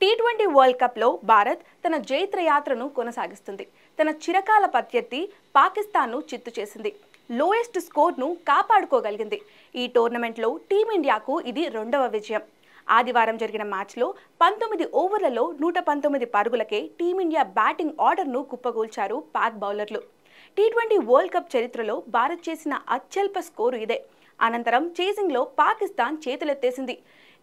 T20 world కప్లో భారత్ తన జైత్రయాత్రను కొనసాగిస్తుంది. తన చిరకాల ప్రత్యర్థి పాకిస్తాన్ను చిత్తు చేసింది. లోయెస్ట్ స్కోర్ను కాపాడుకోగలిగింది. ఈ టోర్నమెంట్లో టీమిండియాకు ఇది రెండవ విజయం. ఆదివారం జరిగిన మ్యాచ్లో 19 ఓవర్లలో 119 పరుగులకే టీమిండియా బ్యాటింగ్ ఆర్డర్ను కుప్పగూల్చారు పాక్ బౌలర్లు. టీ20 వరల్డ్ కప్ చరిత్రలో భారత్ చేసిన అత్యల్ప స్కోరు ఇదే. అనంతరం చేసింగ్లో పాకిస్తాన్ చేతులెత్తేసింది.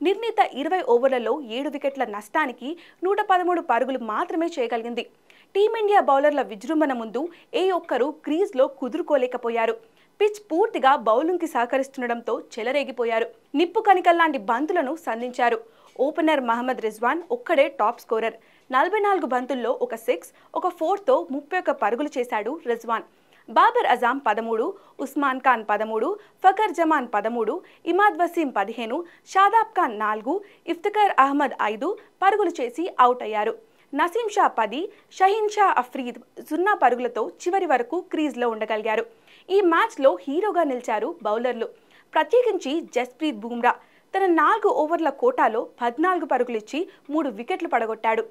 నిర్ణీత 20 ఓవర్లలో 7 వికెట్ల నష్టానికి 113 పరుగులు మాత్రమే చేయగలిగింది. టీమిండియా బౌలర్ల విజృంభణ ముందు ఏ ఒక్కరూ క్రీజ్లో కుదురుకోలేకపోయారు. పిచ్ పూర్తిగా బౌలింగ్కి సహకరిస్తుండటంతో చెలరేగిపోయారు. నిప్పు కణికల్లాంటి బంతులను సంధించారు. ఓపెనర్ మహమ్మద్ రిజ్వాన్ ఒక్కడే టాప్ స్కోరర్. 44 బంతుల్లో ఒక 6, ఒక 4తో 31 పరుగులు చేశాడు రిజ్వాన్. బాబర్ అజాం 13, ఉస్మాన్ ఖాన్ 13, ఫకర్ జమాన్ 13, ఇమాద్ వసీం 15, షాదాబ్ ఖాన్ 4, ఇఫ్తిఖర్ అహ్మద్ 5 పరుగులు చేసి అవుట్ అయ్యారు. నసీం షా 10, షహీన్ షా అఫ్రీద్ 0 పరుగులతో చివరి వరకు క్రీజ్లో ఉండగలిగారు. ఈ మ్యాచ్లో హీరోగా నిలిచారు బౌలర్లు. ప్రత్యేకించి జస్ప్రీత్ బుమ్రా తన 4 ఓవర్ల కోటాలో 14 పరుగులిచ్చి 3 వికెట్లు పడగొట్టాడు.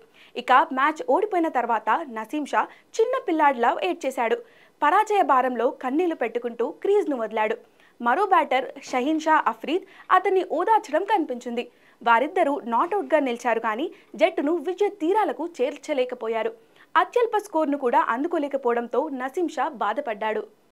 ఇక మ్యాచ్ ఓడిపోయిన తర్వాత నసీం షా చిన్న పిల్లాడిలా ఏడ్చేశాడు. పరాజయ భారంలో కన్నీళ్లు పెట్టుకుంటూ క్రీజ్ను వదిలాడు. మరో బ్యాటర్ షహీన్ షా అఫ్రీద్ అతన్ని ఓదార్చడం కనిపించింది. వారిద్దరూ నాటౌట్గా నిలిచారు కానీ జట్టును విజయ తీరాలకు చేర్చలేకపోయారు. అత్యల్ప స్కోర్ను కూడా అందుకోలేకపోవడంతో నసీం షా బాధపడ్డాడు.